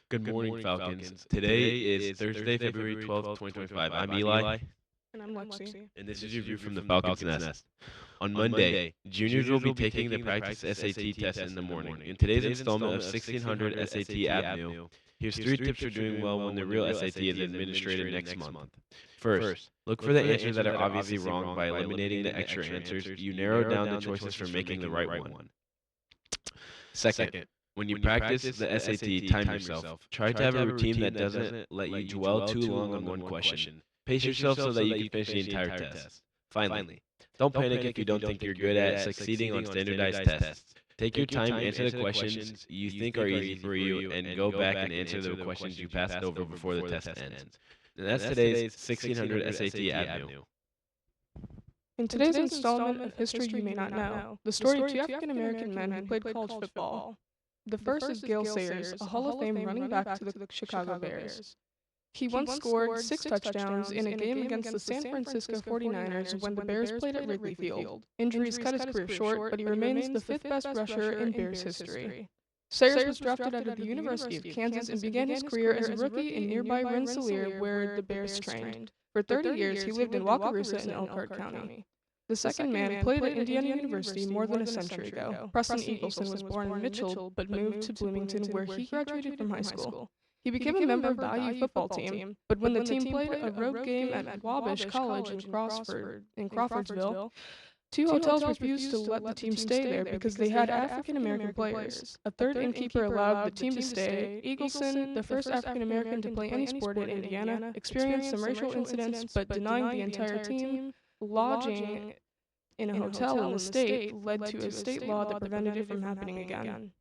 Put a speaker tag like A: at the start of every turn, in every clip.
A: Good morning, Falcons. Today is Thursday, February 12th, 2025. I'm Eli,
B: And I'm Lexi.
A: and this is your view from the Falcons Nest. On Monday, juniors will be taking the practice SAT test in the morning. In today's installment of 1600 SAT Avenue, here's 3 tips for doing well when the real SAT is administered next month. First, look for the answers that are obviously wrong by eliminating the extra answers. You narrow down the choices for making the right one. Second, when you practice the SAT, time yourself. Try to have a routine that doesn't let you dwell too long on one question. Pace yourself so that you can finish the entire test. Finally, don't panic if you don't think you're good at succeeding on standardized tests. Take your time, answer the questions you think are easy for you, and go back and answer the questions you passed over before the test ends. And that's today's 1600 SAT Avenue.
B: In today's installment of History You May Not Know, the story of two African American men who played college football. The first is Gale Sayers, a Hall of Fame running back to the Chicago Bears. He once scored 6 touchdowns in a game against the San Francisco 49ers when the Bears played at Wrigley Field. Injuries cut his career short, but he remains the fifth best rusher in Bears history. Sayers was drafted out of the University of Kansas and began his career as a rookie in nearby Rensselaer, where the Bears trained. For 30 years, he lived in Wakarusa in Elkhart County. The second man played at Indiana University more than a century ago. Preston Eagleson was born in Mitchell, but moved to Bloomington, where he graduated from high school. He became a member of the IU football team, but when the team played a road game at Wabash College in Crawfordsville, two hotels refused to let the team stay there because they had African American players. A third innkeeper allowed the team to stay. Eagleson, the first African American to play any sport in Indiana, experienced some racial incidents, but denying the entire team lodging in a hotel in the state led to a state law that prevented it from happening again.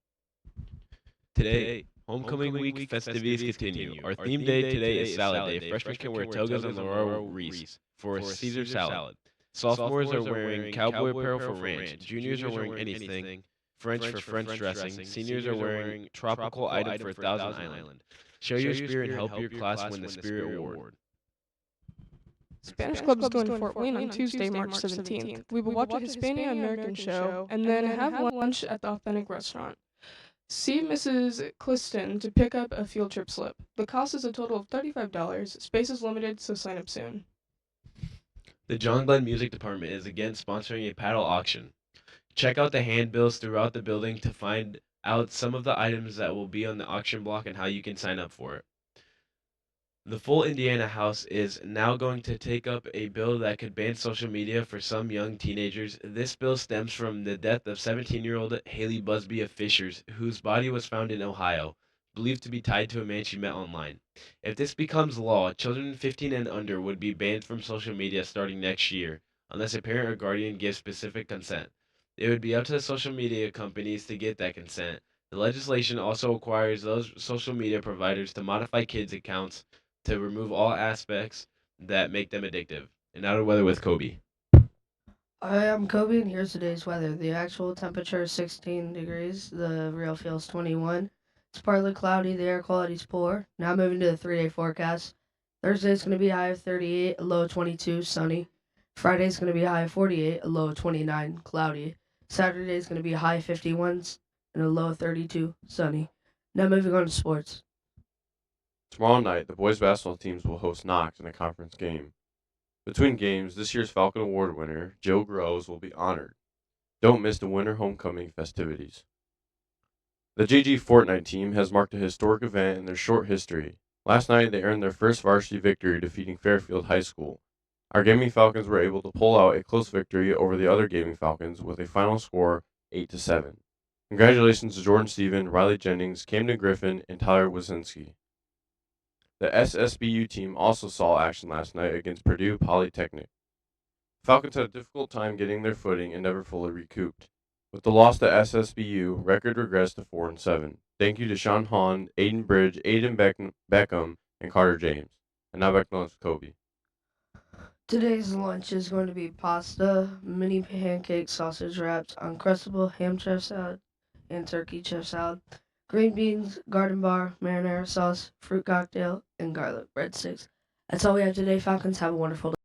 A: Today, homecoming week festivities continue. Our theme day today is salad day. Freshmen can wear togas and Laurel wreaths for a Caesar salad. Sophomores are wearing cowboy apparel for ranch. Juniors are wearing anything, French for French dressing. Seniors are wearing tropical item for Thousand Island. Show your spirit and help your class win the Spirit Award.
B: Spanish Club is going to Fort Wayne on Tuesday, March 17th. We will watch a Hispano-American show and then have lunch at the Authentic Restaurant. See Mrs. Cliston to pick up a field trip slip. The cost is a total of $35. Space is limited, so sign up soon.
A: The John Glenn Music Department is again sponsoring a paddle auction. Check out the handbills throughout the building to find out some of the items that will be on the auction block and how you can sign up for it. The full Indiana House is now going to take up a bill that could ban social media for some young teenagers. This bill stems from the death of 17-year-old Haley Busby of Fishers, whose body was found in Ohio, believed to be tied to a man she met online. If this becomes law, children 15 and under would be banned from social media starting next year, unless a parent or guardian gives specific consent. It would be up to the social media companies to get that consent. The legislation also requires those social media providers to modify kids' accounts to remove all aspects that make them addictive. And now to weather with Kobe.
C: Hi, I'm Kobe, and here's today's weather. The actual temperature is 16 degrees. The real feels 21. It's partly cloudy. The air quality's poor. Now moving to the 3-day forecast. Thursday's going to be a high of 38, a low of 22, sunny. Friday's going to be a high of 48, a low of 29, cloudy. Saturday's going to be a high of 51 and a low of 32, sunny. Now moving on to sports.
D: Tomorrow night, the boys basketball teams will host Knox in a conference game. Between games, this year's Falcon Award winner, Joe Groves, will be honored. Don't miss the winter homecoming festivities. The JG Fortnite team has marked a historic event in their short history. Last night, they earned their first varsity victory, defeating Fairfield High School. Our Gaming Falcons were able to pull out a close victory over the other Gaming Falcons with a final score 8-7. Congratulations to Jordan Stephen, Riley Jennings, Camden Griffin, and Tyler Wasinski. The SSBU team also saw action last night against Purdue Polytechnic. Falcons had a difficult time getting their footing and never fully recouped. With the loss to SSBU, record regressed to 4-7. Thank you to Sean Hahn, Aiden Bridge, Aiden Beckham, and Carter James. And now back to lunch with Kobe.
C: Today's lunch is going to be pasta, mini pancake sausage wraps, uncrustable ham chef salad, and turkey chef salad, green beans, garden bar, marinara sauce, fruit cocktail, and garlic breadsticks. That's all we have today, Falcons. Have a wonderful day.